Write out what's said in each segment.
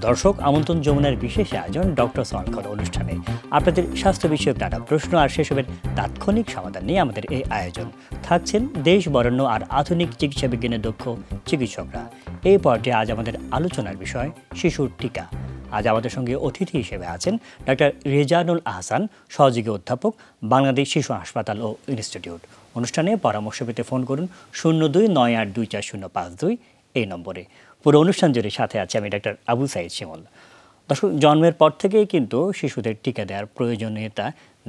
দর্শক, আমন্ত্রণ যমুনার বিশেষ আয়োজন ডক্টর সনকর অনুষ্ঠানে আপনাদের স্বাস্থ্য বিষয়ক নানা প্রশ্ন আর সেসবের তাৎক্ষণিক সমাধান নিয়ে আমাদের এই আয়োজন। থাকছেন দেশ বরেণ্য আর আধুনিক চিকিৎসা বিজ্ঞানে দক্ষ চিকিৎসকরা। এই পর্যায়ে আজ আমাদের আলোচনার বিষয় শিশুর টিকা। আজ আমাদের সঙ্গে অতিথি হিসেবে আছেন ডাক্তার রেজানুল আহসান, সহযোগী অধ্যাপক, বাংলাদেশ শিশু হাসপাতাল ও ইনস্টিটিউট। অনুষ্ঠানে পরামর্শ পেতে ফোন করুন 0298240052 এই নম্বরে। পুরো অনুষ্ঠান জুড়ে সাথে আছে আমি ডাক্তার আবু সাইদ শিমুল। দর্শক, জন্মের পর থেকেই কিন্তু শিশুদের টিকা দেওয়ার প্রয়োজনীয়তা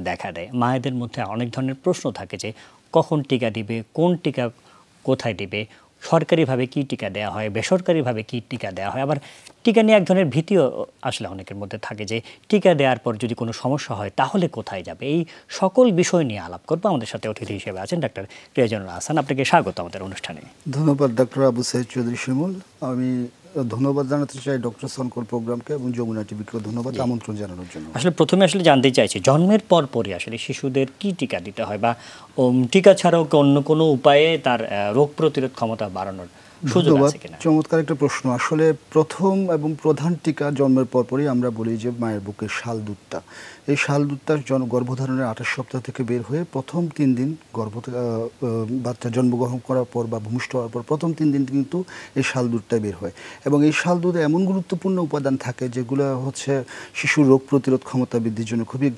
দেখা দেয়। মায়েদের মধ্যে অনেক ধরনের প্রশ্ন থাকে যে কখন টিকা দিবে, কোন টিকা কোথায় দিবে, সরকারিভাবে কী টিকা দেওয়া হয়, বেসরকারিভাবে কী টিকা দেওয়া হয়। আবার টিকা নিয়ে এক ধরনের ভীতিও আসলে অনেকের মধ্যে থাকে যে টিকা দেওয়ার পর যদি কোনো সমস্যা হয় তাহলে কোথায় যাবে। এই সকল বিষয় নিয়ে আলাপ করবো। আমাদের সাথে অতিথি হিসেবে আছেন ডাক্তার রেজানুল আহসান। আপনাকে স্বাগত আমাদের অনুষ্ঠানে। ধন্যবাদ ডক্টর আবু সাইদ চৌধুরী শিমুল। আমি ধন্যবাদ জানাতে চাই ডক্টর সনকর প্রোগ্রামকে এবং যমুনা টিভিকে ধন্যবাদ আমন্ত্রণ জানানোর জন্য। আসলে প্রথমে জানতে চাইছি, জন্মের পরই আসলে শিশুদের কি টিকা দিতে হয়, বা টিকা ছাড়াও অন্য কোনো উপায়ে তার রোগ প্রতিরোধ ক্ষমতা বাড়ানোর সুযোগ আছে কিনা? চমৎকার একটা প্রশ্ন। আসলে প্রথম এবং প্রধান টিকা জন্মের পরই আমরা বলি যে মায়ের বুকের শাল দুধটা, এই শাল দুধটা গর্ভধারণের 28 সপ্তাহ থেকে বের হয়ে প্রথম 3 দিন বাচ্চা জন্মগ্রহণ করার পর বা ভূমিষ্ঠ হওয়ার পর প্রথম 3 দিন কিন্তু এই শাল দুধটা বের হয়। এবং এই শাল দুধে এমন গুরুত্বপূর্ণ উপাদান থাকে যেগুলো হচ্ছে শিশুর রোগ প্রতিরোধ ক্ষমতা বৃদ্ধির জন্য খুবই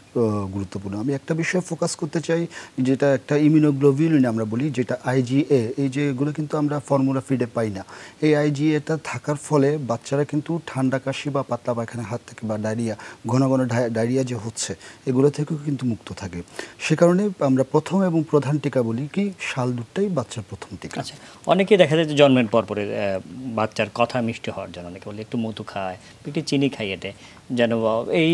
গুরুত্বপূর্ণ। আমি একটা বিষয়ে ফোকাস করতে চাই, যেটা একটা ইমিউনোগ্লোবিউলিন আমরা বলি, যেটা IgA। এই যে এগুলো কিন্তু আমরা ফর্মুলা ফিডে পাই না। এই IgA-টা থাকার ফলে বাচ্চারা কিন্তু ঠান্ডা কাশি বা পাতলা পায়খানার হাত থেকে বা ডায়রিয়া, ঘন ঘন ডায়রিয়া যে হচ্ছে, এগুলো থেকেও কিন্তু মুক্ত থাকে। সে কারণে আমরা প্রথম এবং প্রধান টিকা বলি কি শাল দুধটাই বাচ্চার প্রথম টিকা। আচ্ছা, অনেকেই দেখা যায় যে জন্মের পর বাচ্চার কথা মিষ্টি হওয়ার জন্য অনেকে বলে একটু মধু খায়, একটু চিনি খাইয়ে দেয়, যেন এই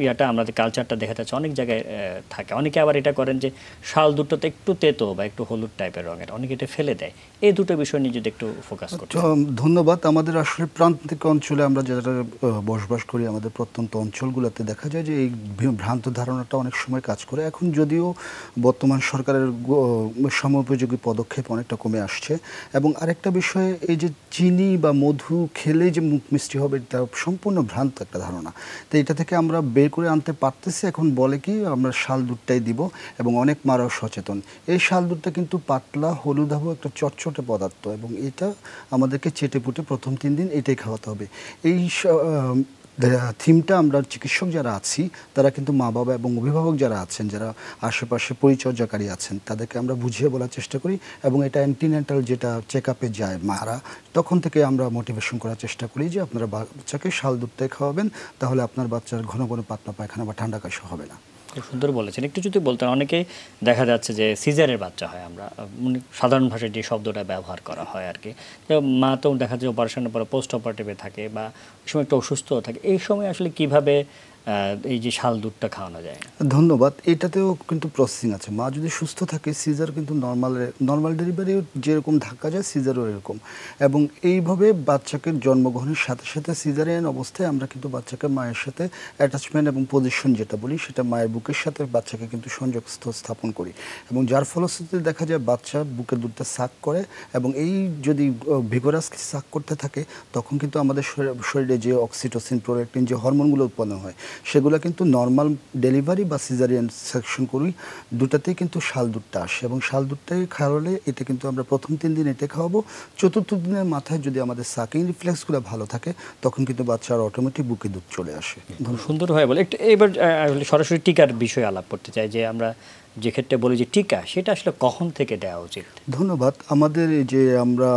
ইয়াটা আমাদের কালচারটা দেখা যাচ্ছে অনেক জায়গায় থাকে। অনেকে আবার এটা করেন যে শাল দুধটাতে একটু তেতো বা একটু হলুদ টাইপের রঙের, অনেকে এটা ফেলে দেয়। এই দুটো বিষয় নিয়ে যদি একটু ফোকাস করতে। ধন্যবাদ। আমাদের আসলে প্রান্তিক অঞ্চলে আমরা যারা বসবাস করি, আমাদের প্রত্যন্ত অঞ্চলগুলোতে দেখা যায় যে এই ভ্রান্ত ধারণাটা অনেক সময় কাজ করে। এখন যদিও বর্তমান সরকারের সময়োপযোগী পদক্ষেপ অনেকটা কমে আসছে। এবং আরেকটা বিষয়, এই যে চিনি বা মধু খেলে যে মুখ মিষ্টি হবে, এটা সম্পূর্ণ ভ্রান্ত একটা ধারণা। তো এটা থেকে আমরা বের করে আনতে পারতেছি। এখন বলে কি আমরা শাল দুধটাই দিব, এবং অনেক মারাও সচেতন। এই শাল দুধটা কিন্তু পাতলা হলুদাভ একটা চটচটে পদার্থ, এবং এটা আমাদেরকে চেটে পুটে প্রথম 3 দিন এটাই খাওয়াতে হবে। এই থিমটা আমরা চিকিৎসক যারা আছি তারা কিন্তু মা বাবা এবং অভিভাবক যারা আছেন, যারা আশেপাশে পরিচর্যাকারী আছেন, তাদেরকে আমরা বুঝিয়ে বলার চেষ্টা করি। এবং এটা অ্যান্টিনেটাল যেটা চেক আপে যায় মারা, তখন থেকে আমরা মোটিভেশন করার চেষ্টা করি যে আপনারা বাচ্চাকে শাল দুধটাই খাওয়াবেন, তাহলে আপনার বাচ্চার ঘন ঘন পাতলা পায়খানা বা ঠান্ডা কাশি হবে না। খুব সুন্দর বলেছেন। একটু যদি বলতেন, অনেকেই দেখা যাচ্ছে যে সিজারের বাচ্চা হয়, আমরা সাধারণ ভাষায় যে শব্দটা ব্যবহার করা হয় আর কি, মা তো দেখা যায় অপারেশনের পরে পোস্ট অপারেটিভে থাকে বা সময় একটু অসুস্থ থাকে, এই সময় আসলে কিভাবে এই যে শাল দুধটা খাওয়ানো যায়? ধন্যবাদ। এটাতেও কিন্তু প্রসেসিং আছে। মা যদি সুস্থ থাকে, সিজার কিন্তু নর্মাল ডেলিভারি যেরকম ধাক্কা যায়, সিজারও এরকম। এবং এইভাবে বাচ্চাকে জন্মগ্রহণের সাথে সাথে সিজারিয়ান অবস্থায় আমরা কিন্তু বাচ্চাকে মায়ের সাথে অ্যাটাচমেন্ট এবং পজিশন যেটা বলি, সেটা মায়ের বুকের সাথে বাচ্চাকে কিন্তু সংযোগ স্থাপন করি। এবং যার ফলশ্রুতিতে দেখা যায় বাচ্চা বুকের দুধটা সাক করে, এবং এই যদি ভিগোরাসলি সাক করতে থাকে, তখন কিন্তু আমাদের শরীরে যে অক্সিটোসিন, প্রোল্যাক্টিন যে হরমোনগুলো উৎপন্ন হয়, সেগুলো কিন্তু নর্মাল ডেলিভারি বা সিজারিয়ান সেকশন করি, দুটাতেই কিন্তু শাল দুধটা আসে। এবং শাল দুধটাই খাওয়ালে এটা কিন্তু আমরা প্রথম 3 দিন এটা খাওয়াবো। চতুর্থ দিনের মাথায় যদি আমাদের সাকিং রিফ্লেক্সগুলো ভালো থাকে, তখন কিন্তু বাচ্চার অটোমেটিক বুকে দুধ চলে আসে। সুন্দর হয় বলে। এবার সরাসরি টিকার বিষয়ে আলাপ করতে চাই, যে আমরা যে ক্ষেত্রে বলি যে টিকা, সেটা আসলে কখন থেকে দেওয়া উচিত? ধন্যবাদ। আমাদের এই যে আমরা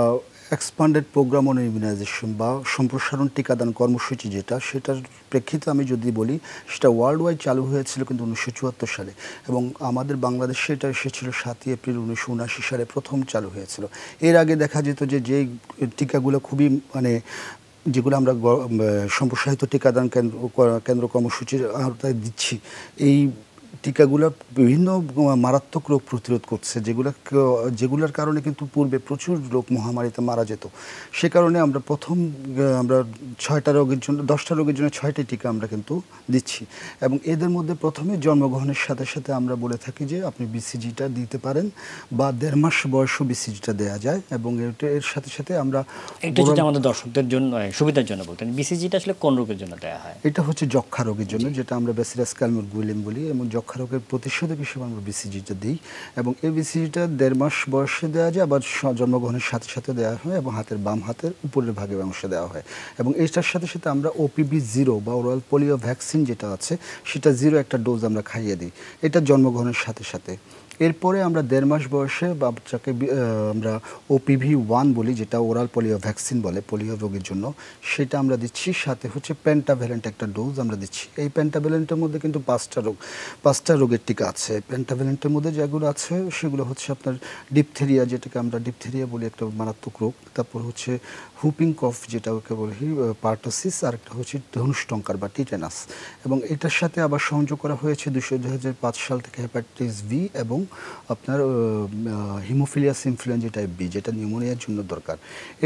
এক্সপান্ডেড প্রোগ্রাম অন ইমিউনাইজেশন বা সম্প্রসারণ টিকাদান কর্মসূচি সেটার প্রেক্ষিতে আমি যদি বলি, সেটা ওয়ার্ল্ড ওয়াইড চালু হয়েছিল কিন্তু 1974 সালে, এবং আমাদের বাংলাদেশে এটা এসেছিল 7ই এপ্রিল 1979 সালে প্রথম চালু হয়েছিল। এর আগে দেখা যেত যে যেই টিকাগুলো খুবই যেগুলো আমরা সম্প্রসারিত টিকাদান কেন্দ্র কর্মসূচির আওতায় দিচ্ছি, এই টিকাগুলো বিভিন্ন মারাত্মক রোগ প্রতিরোধ করছে, যেগুলোর কারণে কিন্তু পূর্বে প্রচুর লোক মহামারীতে মারা যেত। সে কারণে আমরা আমরা 6টা রোগের জন্য 10টা রোগের জন্য 6টি টিকা আমরা কিন্তু দিচ্ছি। এবং এদের মধ্যে প্রথমে জন্মগ্রহণের সাথে সাথে আমরা বলে থাকি যে আপনি বিসিজিটা দিতে পারেন, বা 1.5 মাস বয়সও বিসিজিটা দেওয়া যায়। এবং এর সাথে সাথে আমরা এটা যদি আমাদের দর্শকদের জন্য সুবিধার জন্য বলতেন, বিসিজিটা আসলে কোন রোগের জন্য দেওয়া হয়? এটা হচ্ছে যক্ষ্মা রোগের জন্য, যেটা আমরা ব্যাসিলাস ক্যালমোগুইলিম বলি, এবং যক্ষ্মা রোগের প্রতিষেধক হিসেবে আমরা বিসিজিটা দিই। এবং এই বিসিজিটা 1.5 মাস বয়সে দেওয়া যায়, আবার জন্মগ্রহণের সাথে সাথে দেওয়া হয়, এবং বাম হাতের উপরের ভাগের অংশে দেওয়া হয়। এবং এটার সাথে সাথে আমরা ওপিভি 0 বা ওরাল পোলিও ভ্যাকসিন যেটা আছে সেটা 0 একটা ডোজ আমরা খাইয়ে দিই, এটা জন্মগ্রহণের সাথে সাথে। এরপরে আমরা 1.5 মাস বয়সে বাচ্চাকে আমরা ওপিভি 1 বলি, যেটা ওরাল পোলিও ভ্যাকসিন বলে পোলিও রোগের জন্য, সেটা আমরা দিচ্ছি। সাথে হচ্ছে পেন্টাভ্যালেন্ট একটা ডোজ আমরা দিচ্ছি। এই পেন্টাভ্যালেন্টের মধ্যে কিন্তু 5টা রোগের টিকা আছে। পেন্টাভ্যালেন্টের মধ্যে যেগুলো আছে সেগুলো হচ্ছে আপনার ডিপথেরিয়া, যেটাকে আমরা ডিপথেরিয়া বলি, একটা মারাত্মক রোগ। তারপর হচ্ছে হুপিং কফ, যেটা ওকে বলি পার্টোসিস, আর একটা হচ্ছে ধনুষ্টঙ্কার বা টিটেনাস। এবং এটার সাথে আবার সংযোগ করা হয়েছে 2005 সাল থেকে হেপাটাইটিস বি এবং আপনার হিমোফিলিয়াস ইনফ্লুয়েঞ্জা টাইপ বি, যেটা নিউমোনিয়ার জন্য দরকার।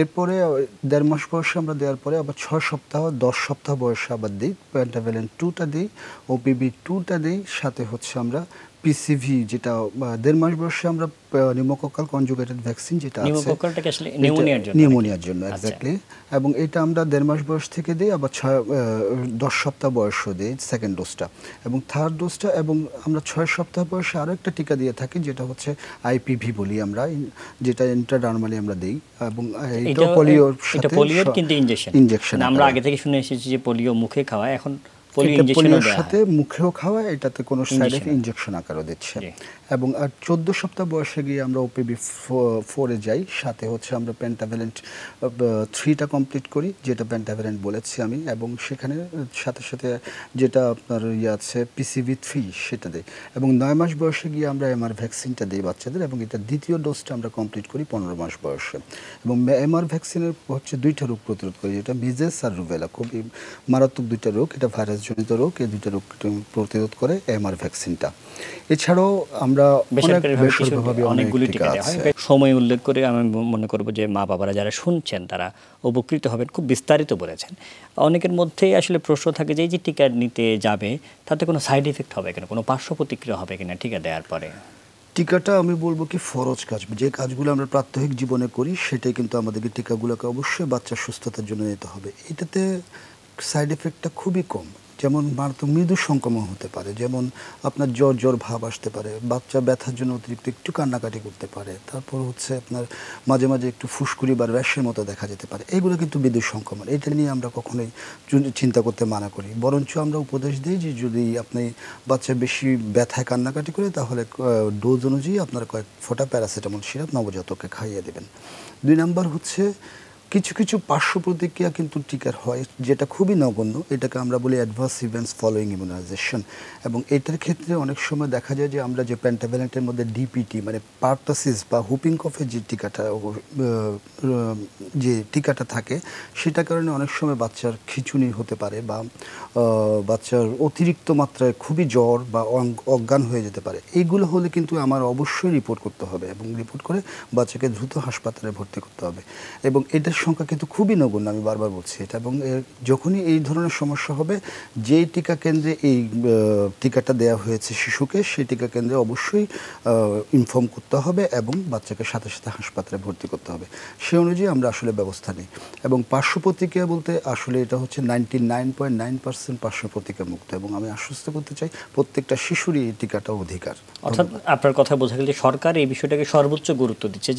এরপরে 1.5 মাস বয়সে আমরা দেওয়ার পরে আবার 6 সপ্তাহ 10 সপ্তাহ বয়সে আবার দিই পেন্টাভ্যালেন্ট 2টা দিই, ওপিভি 2টা দিই। সাথে হচ্ছে আমরা পিসিভি, যেটা 1.5 মাস বয়সে আমরা নিউমোকক্কাল কনজুগেটেড ভ্যাকসিন যেটা আছে, নিউমোকক্কালটাকে আসলে নিউমোনিয়ার জন্য এক্স্যাক্টলি। এবং এটা আমরা 1.5 মাস বয়স থেকে দিই, আবার 10 সপ্তাহ বয়সও দিই সেকেন্ড ডোজটা, এবং থার্ড ডোজটা। এবং আমরা 6 সপ্তাহ বয়সে আরও একটা টিকা দিয়ে থাকি, যেটা হচ্ছে আইপিভি বলি আমরা, যেটা ইন্ট্রাডার্মালি আমরা দিই। এবং এটা পোলিওর সাথে, পোলিওর কিন্তু ইনজেকশন আমরা আগে থেকে শুনে এসেছি যে পোলিও মুখে খাওয়া, এখন পোলিওর সাথে মুখেও খাওয়া, এটাতে কোনো সাইড এফেক্ট ইনজেকশন আকারও দিচ্ছে। এবং আর 14 সপ্তাহ বয়সে গিয়ে আমরা ওপিভি 4-এ যাই। সাথে হচ্ছে আমরা পেন্টাভ্যালেন্ট 3টা কমপ্লিট করি, যেটা পেন্টাভ্যালেন্ট বলেছি আমি। এবং সেখানে সাথে সাথে যেটা আপনার আছে পিসিভি 3, সেটা দিই। এবং 9 মাস বয়সে গিয়ে আমরা এমআর ভ্যাকসিনটা দিই বাচ্চাদের, এবং এটা দ্বিতীয় ডোজটা আমরা কমপ্লিট করি 15 মাস বয়সে। এবং এমআর ভ্যাকসিনের হচ্ছে 2টা রোগ প্রতিরোধ করি, যেটা মিজেলস আর রুবেলা, খুবই মারাত্মক 2টা রোগ। এটা ভাইরাসজনিত রোগ, এই 2টা রোগ প্রতিরোধ করে এমআর ভ্যাকসিনটা। এছাড়াও আমরা অনেকগুলি টিকা দেওয়া হয়। সময় উল্লেখ করে আমি মনে করব যে মা বাবারা যারা শুনছেন তারা উপকৃত হবেন। খুব বিস্তারিত বলেছেন। অনেকের মধ্যেই আসলে প্রশ্ন থাকে যে এই যে টিকা নিতে যাবে তাতে কোনো সাইড এফেক্ট হবে কিনা, কোনো পার্শ্ব প্রতিক্রিয়া হবে কিনা টিকা দেওয়ার পরে? টিকাটা আমি বলবো কি ফরজ কাজ, যে কাজগুলো আমরা প্রাত্যহিক জীবনে করি সেটাই কিন্তু আমাদেরকে টিকাগুলোকে অবশ্যই বাচ্চার সুস্থতার জন্য নিতে হবে। এটাতে সাইড এফেক্টটা খুবই কম। যেমন মারাত্মক মৃদু সংক্রমণ হতে পারে, যেমন আপনার জ্বর ভাব আসতে পারে, বাচ্চা ব্যথার জন্য অতিরিক্ত একটু কান্নাকাটি করতে পারে, তারপর হচ্ছে আপনার মাঝে মাঝে একটু ফুসকুড়ি বা র্যাশের মতো দেখা যেতে পারে। এগুলো কিন্তু মৃদু সংক্রমণ, এটা নিয়ে আমরা কখনোই চিন্তা করতে মানা করি। বরঞ্চ আমরা উপদেশ দিই যে যদি আপনি বাচ্চা বেশি ব্যথায় কান্নাকাটি করে, তাহলে ডোজ অনুযায়ী আপনার কয়েক ফোঁটা প্যারাসিটামল সিরাপ নবজাতককে খাইয়ে দেবেন। 2 নাম্বার হচ্ছে কিছু কিছু পার্শ্ব প্রতিক্রিয়া কিন্তু টিকার হয়, যেটা খুবই নগণ্য। এটাকে আমরা বলি অ্যাডভার্স ইভেন্টস ফলোয়িং ইমিউনাইজেশন। এবং এটার ক্ষেত্রে অনেক সময় দেখা যায় যে আমরা যে পেন্টাভ্যালেন্টের মধ্যে ডিপিটি মানে পার্টোসিস বা হুপিং কফের যে টিকাটা থাকে, সেটার কারণে অনেক সময় বাচ্চার খিঁচুনি হতে পারে, বা বাচ্চার অতিরিক্ত মাত্রায় খুবই জ্বর বা অজ্ঞান হয়ে যেতে পারে। এইগুলো হলে কিন্তু আমার অবশ্যই রিপোর্ট করতে হবে, এবং রিপোর্ট করে বাচ্চাকে দ্রুত হাসপাতালে ভর্তি করতে হবে। এবং এটার সংখ্যা কিন্তু খুবই নগণ্য, আমি বারবার বলছি এটা। এবং যখনই এই ধরনের সমস্যা হবে, যেই টিকা কেন্দ্রে এই টিকাটা দেওয়া হয়েছে শিশুকে, সেই টিকা কেন্দ্রে অবশ্যই ইনফর্ম করতে হবে, এবং বাচ্চাকে সাথে সাথে হাসপাতালে ভর্তি করতে হবে। সে অনুযায়ী আমরা আসলে ব্যবস্থা নিই। এবং পার্শ্ব প্রতিক্রিয়া বলতে আসলে এটা হচ্ছে 99.9% পার্শ্ব প্রতিক্রিয়া মুক্ত। এবং আমি আশ্বস্ত করতে চাই প্রত্যেকটা শিশুরই এই টিকাটা অধিকার। অর্থাৎ আপনার কথা বোঝা গেল যে সরকার এই বিষয়টাকে সর্বোচ্চ গুরুত্ব দিচ্ছে,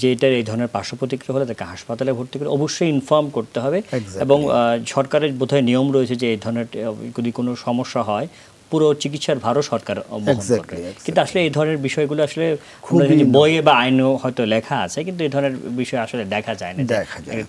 যে এটার এই ধরনের পার্শ্ব প্রতিক্রিয়া হলে তাকে হাসপাতালে ভর্তি করে অবশ্যই ইনফর্ম করতে হবে। এবং সরকারের বোধহয় নিয়ম রয়েছে যে এই ধরনের যদি কোনো সমস্যা হয় পুরো চিকিৎসার ভারও সরকার বহন করবে। কিন্তু আসলে এই ধরনের বিষয়গুলো আসলে বইয়ে বা আইনেও হয়তো লেখা আছে, কিন্তু এই ধরনের বিষয় আসলে দেখা যায় না।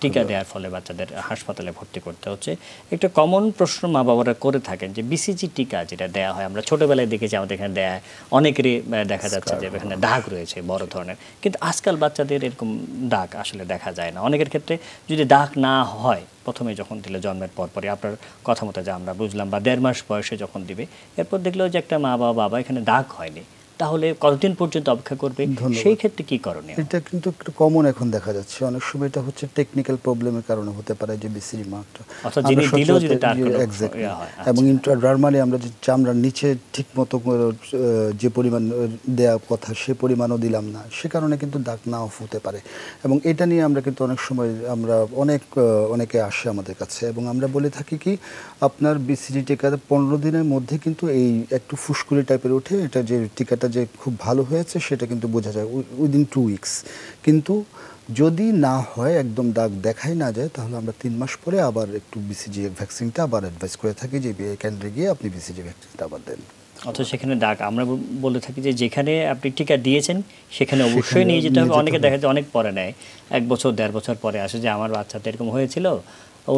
টিকা দেওয়ার ফলে বাচ্চাদের হাসপাতালে ভর্তি করতে হচ্ছে। একটা কমন প্রশ্ন মা বাবারা করে থাকেন যে বিসিজি টিকা যেটা দেওয়া হয়, আমরা ছোটবেলায় দেখেছি আমাদের এখানে দেয়, অনেকেরই দেখা যাচ্ছে যে এখানে দাগ রয়েছে বড় ধরনের, কিন্তু আজকাল বাচ্চাদের এরকম দাগ আসলে দেখা যায় না। অনেকের ক্ষেত্রে যদি দাগ না হয় প্রথমে যখন দিলে জন্মের পরপরই আপনার কথা মতো যা আমরা বুঝলাম, বা 1.5 মাস বয়সে যখন দিবে, এরপর দেখলো যে একটা মা বা বাবা এখানে দাগ হয়নি, তাহলে কতদিন পর্যন্ত অপেক্ষা করবে? সেই ক্ষেত্রে কি করণীয়? এটা কিন্তু একটু কমন এখন দেখা যাচ্ছে। অনেক সময় এটা হচ্ছে টেকনিক্যাল প্রবলেমের কারণে হতে পারে যে বিসিজি মার্কটা, এবং ইন্ট্রাডার্মালি আমরা যে চামড়ার নিচে ঠিক মতো যে পরিমাণ দেওয়া কথা সে পরিমাণও দিলাম না, সে কারণে কিন্তু দাগ নাও হতে পারে। এবং এটা নিয়ে আমরা কিন্তু অনেক সময় আমরা অনেকে আসে আমাদের কাছে, এবং আমরা বলে থাকি কি আপনার বিসিজি টিকা 15 দিনের মধ্যে কিন্তু এই একটু ফুসকুড়ি টাইপের ওঠে, এটা যে টিকাটা যে খুব ভালো হয়েছে সেটা কিন্তু বোঝা যায় উইদিন 2 উইকস। কিন্তু যদি না হয়, একদম দাগ দেখাই না যায়, তাহলে আমরা 3 মাস পরে আবার একটু বিসিজি ভ্যাকসিনটা আবার অ্যাডভাইস করে থাকি যে কেন্দ্রে গিয়ে আপনি বিসিজি ভ্যাকসিনটা আবার দেন। অথচ সেখানে দাগ আমরা বলে থাকি যে যেখানে আপনি টিকা দিয়েছেন সেখানে অবশ্যই নিয়ে যেতে হবে। অনেকে দেখা যায় অনেক পরে নেয়, 1 বছর 1.5 বছর পরে আসে যে আমার বাচ্চাতে এরকম হয়েছিল,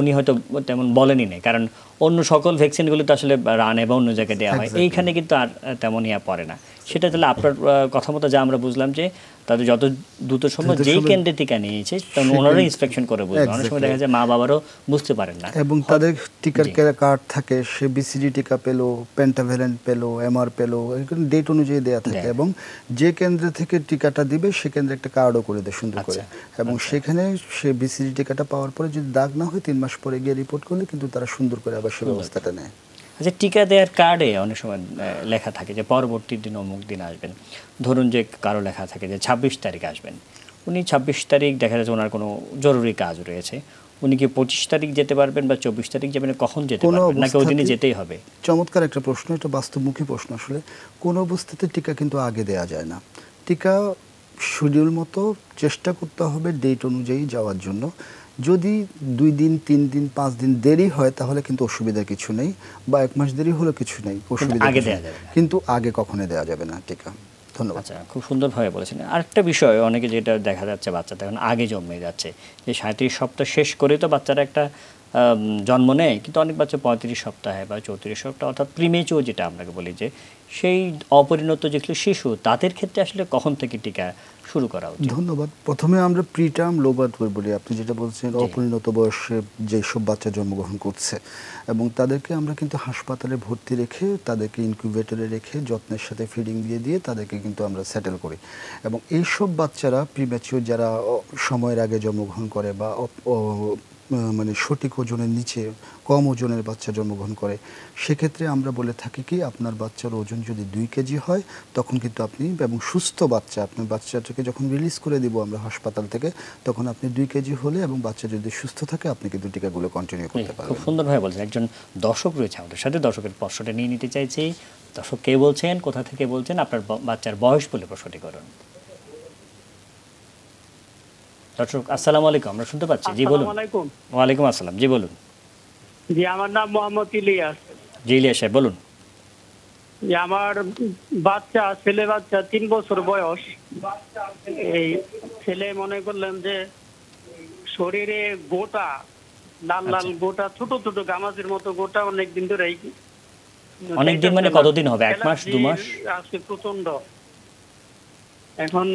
উনি হয়তো তেমন বলেনই নেই, কারণ অন্য সকল ভ্যাকসিনগুলো তো আসলে রান এবং অন্য জায়গায় দেওয়া হয়, এইখানে কিন্তু আর তেমন ইয়া পড়ে না। সেটা তাহলে আপনার কথা মতো যা আমরা বুঝলাম যে তাদের যত দ্রুত সম্ভব যেই কেন্দ্রে টিকা নিয়েছে তখন ওনারা ইন্সপেকশন করে বুঝবে। অনেক সময় দেখা যায় মা বাবারও বুঝতে পারেন না, এবং তাদের টিকার কার্ড থাকে, সে বিসিজি টিকা পেলো, পেন্টাভ্যালেন্ট পেলো, এমআর পেলো, ডেট অনুযায়ী দেওয়া থাকে, এবং যে কেন্দ্র থেকে টিকাটা দিবে সে কেন্দ্রে একটা কার্ডও করে দেয় সুন্দর করে, এবং সেখানে সে বিসিজি টিকাটা পাওয়ার পরে যদি দাগ না হয় 3 মাস পরে গিয়ে রিপোর্ট করলে কিন্তু তারা সুন্দর করে আবার সে ব্যবস্থাটা নেয়। আচ্ছা, টিকা দেওয়ার কার্ডে অনেক সময় লেখা থাকে যে পরবর্তী দিন অমুক দিন আসবেন। ধরুন যে কারো লেখা থাকে যে 26 তারিখ আসবেন, উনি 26 তারিখ দেখা যাচ্ছে ওনার কোনো জরুরি কাজ রয়েছে, উনি কি 25 তারিখ যেতে পারবেন বা 24 তারিখ যাবেন, কখন যেতে পারবেন, নাকি ওই দিনই যেতেই হবে? চমৎকার একটা প্রশ্ন, এটা বাস্তবমুখী প্রশ্ন। আসলে কোনো অবস্থাতে টিকা কিন্তু আগে দেওয়া যায় না। টিকা শিডিউল মতো চেষ্টা করতে হবে ডেট অনুযায়ী যাওয়ার জন্য। যদি 2 দিন 3 দিন 5 দিন দেরি হয় তাহলে কিন্তু অসুবিধা কিছু নেই, বা 1 মাস দেরি হলে কিছু নেই, অসুবিধা আগে দেওয়া যাবে না, কিন্তু আগে কখনোই দেওয়া যাবে না টিকা। ধন্যবাদ। আচ্ছা, খুব সুন্দরভাবে বলেছেন। আরেকটা বিষয় অনেকে যেটা দেখা যাচ্ছে বাচ্চাটা এখন আগে জন্মে যাচ্ছে, যে 37 সপ্তাহ শেষ করে তো বাচ্চারা একটা জন্ম নেয়, কিন্তু অনেক বাচ্চা 35 সপ্তাহে বা 34 সপ্তাহ, অর্থাৎ প্রিমেচিওর যেটা আপনাকে বলি, যে সেই অপরিণত যেগুলো শিশু, তাদের ক্ষেত্রে আসলে কখন থেকে টিকা শুরু করা উচিত? ধন্যবাদ। প্রথমে আমরা প্রিটার্ম লো বার্থ ওয়েট বলি, আপনি যেটা বলছেন অপরিণত বয়সে যেসব বাচ্চা জন্মগ্রহণ করছে, এবং তাদেরকে আমরা কিন্তু হাসপাতালে ভর্তি রেখে তাদেরকে ইনকিউবেটরে রেখে যত্নের সাথে ফিডিং দিয়ে তাদেরকে কিন্তু আমরা সেটেল করি। এবং এইসব বাচ্চারা প্রিম্যাচিওর যারা সময়ের আগে জন্মগ্রহণ করে বা মানে সঠিক ওজনের নিচে কম ওজনের বাচ্চা জন্মগ্রহণ করে, সেক্ষেত্রে আমরা বলে থাকি কি আপনার বাচ্চার ওজন যদি 2 কেজি হয় তখন কিন্তু আপনি, এবং সুস্থ বাচ্চা, আপনার বাচ্চাটাকে যখন রিলিজ করে দিব আমরা হাসপাতাল থেকে, তখন আপনি 2 কেজি হলে এবং বাচ্চা যদি সুস্থ থাকে আপনি কিন্তু টিকাগুলো কন্টিনিউ করতে পারবেন। খুব সুন্দরভাবে বলছেন। একজন দর্শক রয়েছে আমাদের সাথে, দর্শকের প্রশ্নটা নিয়ে নিতে চাইছি। দর্শক কে বলছেন, কোথা থেকে বলছেন, আপনার বাচ্চার বয়স বলে প্রশ্নটি করুন। দর্শক আসসালামু আলাইকুম, আমরা শুনতে পাচ্ছি, জি বলুন। ওয়ালাইকুম আসসালাম, জি বলুন। জি, আমার নাম মোহাম্মদ ইলিয়াস। জি ইলিয়াস সাহেব বলুন। যে আমার বাচ্চা, ছেলে বাচ্চা, 3 বছর বয়স। এই ছেলে মনে করলেন যে শরীরে গোটা লাল লাল গোটা, ছোট ছোট গামাজের মতো গোটা, অনেকদিন ধরে। অনেকদিন মানে কতদিন হবে? 1 মাস 2 মাস? আজকে প্রচন্ড। এখন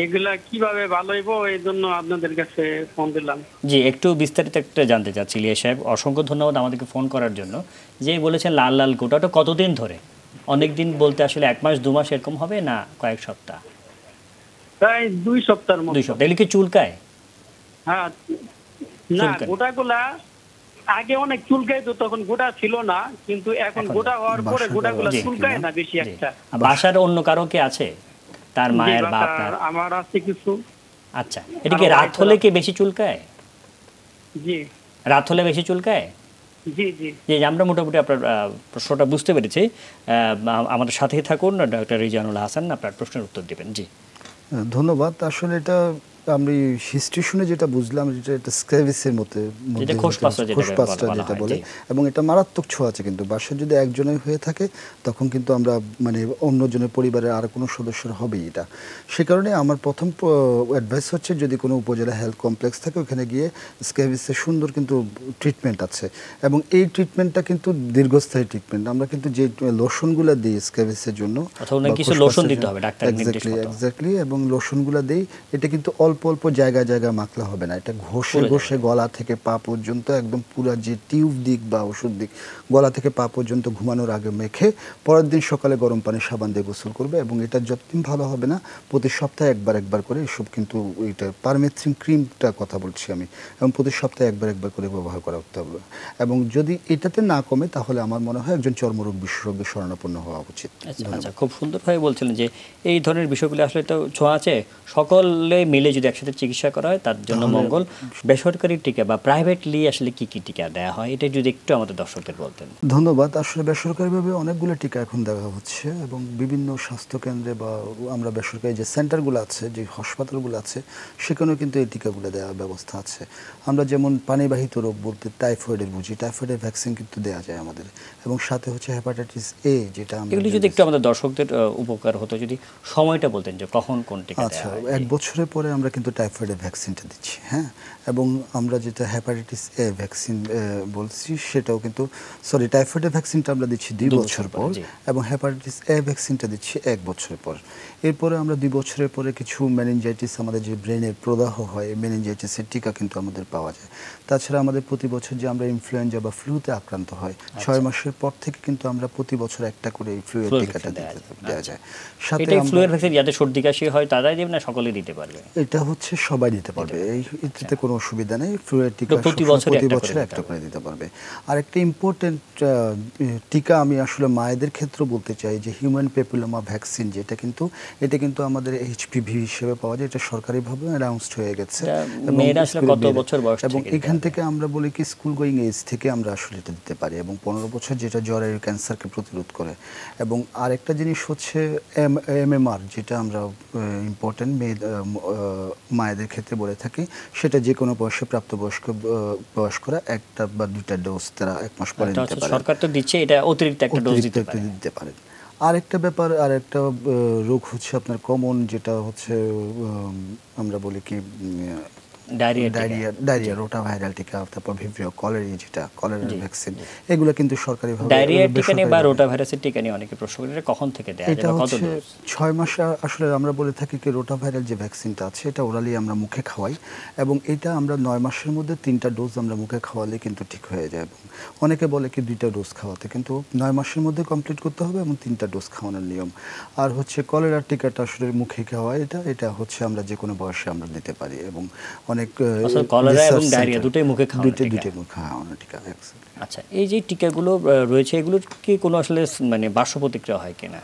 এগুলা কিভাবে ভালো হইব, এই জন্য আপনাদের কাছে ফোন দিলাম। জি, একটু বিস্তারিত একটা জানতে চাচ্ছি ইলিয়াস সাহেব। অসংখ্য ধন্যবাদ আমাদেরকে ফোন করার জন্য। যে বলেছেন লাল লাল গোটাটা কতদিন ধরে? অনেক দিন বলতে আসলে 1 মাস 2 মাস এরকম হবে, না কয়েক সপ্তাহ? প্রায় 2 সপ্তাহের মতো। 2 সপ্তাহ। এগুলো কি চুলকায়? হ্যাঁ, না গোটাগুলা আগে অনেক চুলকাইতো, তখন গোটা ছিল না, কিন্তু এখন গোটা হওয়ার পরে গোটাগুলা চুলকায় না বেশি একটা। বাসার অন্য কারো কি আছে? তার মায়ের বা আপনার? আমার আছে কিছু। আচ্ছা, এটা কি রাত হলে কি বেশি চুলকায়? জি, রাত হলে বেশি চুলকায়? জি জি জি, আমরা মোটামুটি আপনার প্রশ্নটা বুঝতে পেরেছি। আমাদের সাথেই থাকুন, ডক্টর রিজানুল হাসান আপনার প্রশ্নের উত্তর দেবেন। জি ধন্যবাদ। আসলে এটা আমি হিস্ট্রি শুনে যেটা বুঝলাম, এটা স্ক্যাভিসের মতো, খোসপাসা যেটা বলে, এবং এটা মারাত্মক ছোঁয়াচে। কিন্তু বাসায় যদি একজনের হয়ে থাকে তখন কিন্তু আমরা মানে অন্যজনের পরিবারের আর কোনো সদস্যের হবেই এটা। সে কারণে আমার প্রথম অ্যাডভাইস হচ্ছে যদি কোনো উপজেলা হেলথ কমপ্লেক্স থাকে ওখানে গিয়ে স্ক্যাভিসের সুন্দর কিন্তু ট্রিটমেন্ট আছে, এবং এই ট্রিটমেন্টটা কিন্তু দীর্ঘস্থায়ী ট্রিটমেন্ট। আমরা কিন্তু যে লোশনগুলো দিই স্ক্যাভিসের জন্য, কিছু লোশন দিতে হবে ডাক্তার নির্দেশ মতো, এক্স্যাক্টলি, এবং লোশনগুলো দেই, এটা কিন্তু অল্প অল্প জায়গায় জায়গায় মাখলে হবে না, এটা ঘষে ঘষে গলা থেকে পা পর্যন্ত একদম পুরো যে টিউব দিক বা ওষুধ দিক গলা থেকে পা পর্যন্ত ঘুমানোর আগে মেখে পরের দিন সকালে গরম পানি সাবান দিয়ে গোসল করবে। এবং এটা যতদিন ভালো হবে না প্রতি সপ্তাহে একবার করে এসব, কিন্তু এটা পারমেথ্রিন ক্রিমটা কথা বলছি আমি, এবং প্রতি সপ্তাহে একবার করে ব্যবহার করা হতে হবে। এবং যদি এটাতে না কমে তাহলে আমার মনে হয় একজন চর্মরোগ বিশেষজ্ঞের শরণাপন্ন হওয়া উচিত। আচ্ছা, খুব সুন্দরভাবে বলছিলেন যে এই ধরনের বিষয়গুলো আসলে তো ছোঁয়া আছে, সকলে মিলে যদি একসাথে চিকিৎসা করা হয় তার জন্য মঙ্গল। বেসরকারি টিকা বা প্রাইভেটলি আসলে কি টিকা দেওয়া হয়, এটা যদি একটু আমাদের দর্শকদের বলতেন। ধন্যবাদ। আসলে বেসরকারিভাবে অনেকগুলো টিকা এখন দেওয়া হচ্ছে এবং বিভিন্ন স্বাস্থ্যকেন্দ্রে বা আমরা বেসরকারি যে সেন্টারগুলো আছে, যে হাসপাতালগুলো আছে, সেখানেও কিন্তু এই টিকাগুলো দেওয়ার ব্যবস্থা আছে। আমরা যেমন পানিবাহিত রোগ বলতে টাইফয়েডের বুঝি, টাইফয়েডের ভ্যাকসিন কিন্তু দেওয়া যায় আমাদের, এবং সাথে হচ্ছে হেপাটাইটিস এ, যেটা আমরা এগুলি যদি একটু আমাদের দর্শকদের উপকার হতো, যদি সময়টা বলতেন যে কখন কোন টিকা আচ্ছা, দেওয়া হয়। 1 বছরের পরে আমরা কিন্তু টাইফয়েডের ভ্যাকসিনটা দিচ্ছি, হ্যাঁ। এবং আমরা যেটা হেপাটাইটিস এ ভ্যাকসিন বলছি সেটাও কিন্তু, সরি, টাইফয়েডের ভ্যাকসিনটা আমরা দিচ্ছি 2 বছর পর, এবং হেপাটাইটিস এ ভ্যাকসিনটা দিচ্ছি 1 বছর পর। এরপরে আমরা 2 বছরের পরে কিছু মেনিনজাইটিস, আমাদের যে ব্রেনের প্রদাহ হয়, মেনিনজাইটিসের টিকা কিন্তু আমাদের পাওয়া যায়। তাছাড়া আমাদের প্রতি বছর যে আমরা ইনফ্লুয়েঞ্জা বা ফ্লুতে আক্রান্ত হয়, 6 মাসের পর থেকে কিন্তু আমরা প্রতি বছর একটা করে এই ফ্লুয়ের টিকাটা দেওয়া যায়। সাথে এটা ফ্লুয়ের ভ্যাকসিন যাদের সর্দি কাশি হয় তারাই দেবে না সকলেই দিতে পারবে? এটা হচ্ছে সবাই দিতে পারবে, এতে কোনো অসুবিধা নেই। ফ্লুয়ের টিকা প্রতি বছর একটা করে দিতে পারবে। আর একটা ইম্পর্টেন্ট টিকা আমি আসলে মায়েদের ক্ষেত্রে বলতে চাই যে হিউম্যান প্যাপিলোমা ভ্যাকসিন, যেটা কিন্তু এটা কিন্তু আমাদের এইচপিভি হিসেবে পাওয়া যায়, এটা সরকারিভাবে অ্যানাউন্সড হয়ে গেছে। মেয়েরা আসলে কত বছর বয়স এবং এখান থেকে আমরা বলি কি স্কুল গোয়িং এজ থেকে আমরা আসলে এটা দিতে পারি, এবং 15 বছর, যেটা জরায়ু ক্যান্সারকে প্রতিরোধ করে। এবং আরেকটা জিনিস হচ্ছে এমএমআর, যেটা আমরা ইম্পর্টেন্ট মায়েদের ক্ষেত্রে বলে থাকি, সেটা যে কোনো বয়সে বয়স্করা একটা বা দুইটা ডোজ তারা 1 মাস পরে দিতে পারে। সরকার তো দিচ্ছে, এটা অতিরিক্ত একটা ডোজ দিতে পারে। আরেকটা ব্যাপার, আরেকটা রোগ হচ্ছে আপনার কমন, যেটা হচ্ছে আমরা বলি কি ডায়রিয়া, রোটা ভাইরাল টিকা, তারপর ভিব্রিও কলেরা, যেটা কলেরা ভ্যাকসিন, এগুলো কিন্তু সরকারিভাবে। ডায়রিয়া টিকা নিয়ে বা রোটা ভাইরাসের টিকা নিয়ে অনেকে প্রশ্ন করে, এটা কখন থেকে দেয়া যায়, কত ডোজ? 6 মাস। আসলে আমরা বলে থাকি কি রোটা ভাইরাল যে ভ্যাকসিনটা আছে এটা ওরালি আমরা মুখে খাওয়াই, এবং এটা আমরা 9 মাসের মধ্যে 3টা ডোজ আমরা মুখে খাওয়ালে কিন্তু ঠিক হয়ে যায়। এবং অনেকে বলে কি 2টা ডোজ খাওয়াতে, কিন্তু 9 মাসের মধ্যে কমপ্লিট করতে হবে এবং 3টা ডোজ খাওয়ানোর নিয়ম। আর হচ্ছে কলেরার টিকাটা আসলে মুখে খাওয়া, এটা হচ্ছে আমরা যে কোনো বয়সে আমরা দিতে পারি। এবং অনেক কলেরা এবং ডায়রিয়া দুটোই মুখে খাওয়ানো টিকা। আচ্ছা, এই যে টিকাগুলো রয়েছে, এগুলোর কি কোনো আসলে মানে পার্শ্ব প্রতিক্রিয়া হয় কিনা?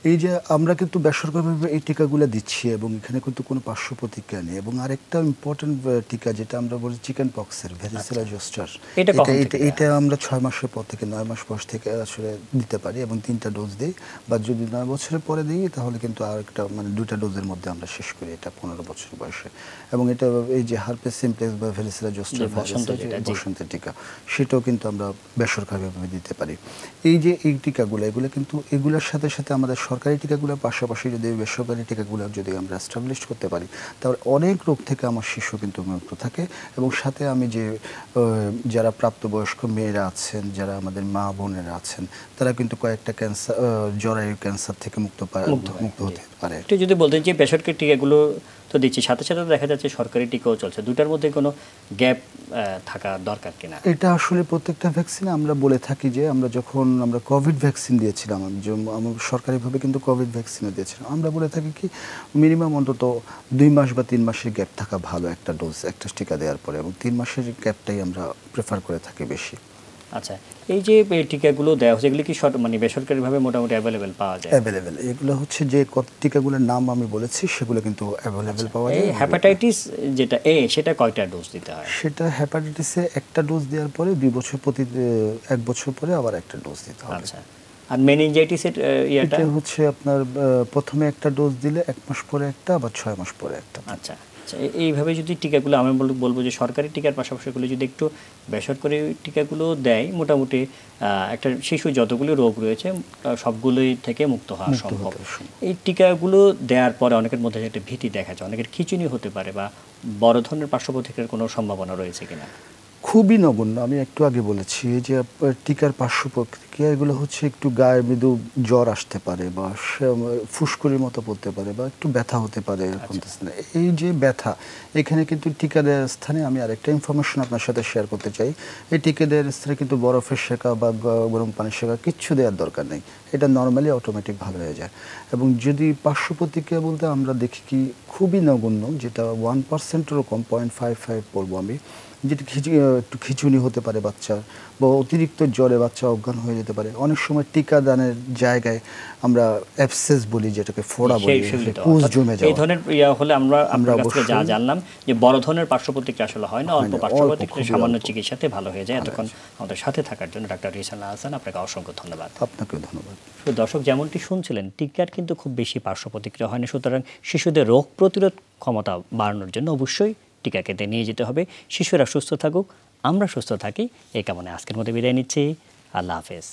এই যে আমরা কিন্তু বেসরকারিভাবে এই টিকাগুলো দিচ্ছি এবং এখানে কিন্তু কোনো পার্শ্ব প্রতিক্রিয়া নেই। এবং আরেকটা ইম্পর্টেন্ট টিকা, যেটা আমরা বলি চিকেন পক্সের ভ্যারিসেলা জোস্টার, এটা আমরা 6 মাসের পর থেকে 9 মাস বয়স থেকে আসলে দিতে পারি, এবং 3টা ডোজ দিই। বা যদি 9 বছরের পরে দিই তাহলে কিন্তু আরেকটা, মানে 2টা ডোজের মধ্যে আমরা শেষ করি, এটা 15 বছর বয়সে। এবং এটা এই যে হার্পেস সিমপ্লেক্স বা ভ্যারিসেলা জোস্টার বসন্তের টিকা, সেটাও কিন্তু আমরা বেসরকারিভাবে দিতে পারি। এই যে এই টিকাগুলো, এগুলো কিন্তু এগুলোর সাথে সাথে আমাদের সরকারি টিকাগুলোর পাশাপাশি যদি বেসরকারি টিকাগুলো যদি আমরা এস্টাবলিশ করতে পারি, তাহলে অনেক রোগ থেকে আমার শিশু কিন্তু মুক্ত থাকে। এবং সাথে আমি যে যারা প্রাপ্তবয়স্ক মেয়েরা আছেন, যারা আমাদের মা বোনেরা আছেন, তারা কিন্তু কয়েকটা ক্যান্সার, জরায়ু ক্যান্সার থেকে মুক্ত হতে পারে। একটু যদি বলতেন যে বেসরকারি টিকাগুলো তো দিচ্ছি, সাথে সাথে দেখা যাচ্ছে সরকারি টিকাও চলছে, দুটার মধ্যে কোনো গ্যাপ থাকা দরকার কিনা? এটা আসলে প্রত্যেকটা ভ্যাকসিনে আমরা বলে থাকি যে যখন আমরা কোভিড ভ্যাকসিন দিয়েছিলাম, আমরা সরকারিভাবে কিন্তু কোভিড ভ্যাকসিনও দিয়েছিলাম, আমরা বলে থাকি কি মিনিমাম অন্তত 2 মাস বা 3 মাসের গ্যাপ থাকা ভালো একটা ডোজ, একটা টিকা দেওয়ার পরে, এবং 3 মাসের গ্যাপটাই আমরা প্রেফার করে থাকি বেশি। আচ্ছা, এই যে টিকাগুলো দেওয়া হচ্ছে, এগুলো কি মানে বেসরকারিভাবে মোটামুটি অ্যাভেলেবেল পাওয়া যায়? অ্যাভেলেবেল, এগুলো হচ্ছে যে টিকাগুলোর নাম আমি বলেছি সেগুলো কিন্তু অ্যাভেলেবেল পাওয়া যায়। হেপাটাইটিস যেটা এ, সেটা কয়টা ডোজ দিতে হয়? সেটা হেপাটাইটিসে একটা ডোজ দেওয়ার পরে 2 বছর 1 বছর পরে আবার একটা ডোজ দিতে হবে। আচ্ছা, আর মেনিনজাইটিসের এটা হচ্ছে আপনার প্রথমে একটা ডোজ দিলে 1 মাস পরে একটা, আবার 6 মাস পরে একটা। আচ্ছা, এইভাবে যদি টিকাগুলো, আমি বলবো যে সরকারি টিকার পাশাপাশি যদি একটু বেসরকারি টিকাগুলো দেয়, মোটামুটি একটা শিশু যতগুলো রোগ রয়েছে সবগুলোই থেকে মুক্ত হওয়া সম্ভব। এই টিকাগুলো দেওয়ার পরে অনেকের মধ্যে একটা ভীতি দেখা যায়, অনেকের খিঁচুনি হতে পারে বা বড় ধরনের পার্শ্ব প্রতিক্রিয়ার কোনো সম্ভাবনা রয়েছে কিনা? খুবই নগণ্য। আমি একটু আগে বলেছি যে টিকার পার্শ্ব প্রতিক্রিয়া এগুলো হচ্ছে একটু গায়ে মৃদু জ্বর আসতে পারে বা ফুসকুড়ির মতো পড়তে পারে বা একটু ব্যথা হতে পারে এরকম। এই যে ব্যথা, এখানে কিন্তু টিকা দেওয়ার স্থানে আমি আরেকটা ইনফরমেশন আপনার সাথে শেয়ার করতে চাই। এই টিকা দেওয়ার স্থানে কিন্তু বরফের শেখা বা গরম পানির শেখা কিচ্ছু দেওয়ার দরকার নেই, এটা নর্মালি অটোমেটিক ভালো হয়ে যায়। এবং যদি পার্শ্ব প্রতিক্রিয়া বলতে আমরা দেখি কি খুবই নগণ্য, যেটা 1%-এরও কম, 0.55 বলবো আমি, যেটা একটু খিঁচুনি হতে পারে বাচ্চার, বা অতিরিক্ত জ্বরে বাচ্চা অজ্ঞান হয়ে যেতে পারে। অনেক সময় টিকা দানের জায়গায় আমরা অ্যাবসেস বলি, যেটাকে ফোড়া বলি, পুঁজ জমে যাওয়া। এই ধরনের হলে আমরা আপনার কাছ থেকে যা জানলাম যে বড় ধরনের পার্শ্ব প্রতিক্রিয়া আসলে হয় না, অল্প পার্শ্ব প্রতিক্রিয়া সামান্য চিকিৎসাতে ভালো হয়ে যায়। এতক্ষণ আমাদের সাথে থাকার জন্য ডাক্তার রিসানা হাসান, আপনাকে অসংখ্য ধন্যবাদ। আপনাকেও ধন্যবাদ। দর্শক, যেমনটি শুনছিলেন, টিকার কিন্তু খুব বেশি পার্শ্ব প্রতিক্রিয়া হয় না, সুতরাং শিশুদের রোগ প্রতিরোধ ক্ষমতা বাড়ানোর জন্য অবশ্যই টিকা কেটে নিয়ে যেতে হবে। শিশুরা সুস্থ থাকুক, আমরা সুস্থ থাকি, এই কামনায় আজকের মতো বিদায় নিচ্ছি। আল্লাহ হাফেজ।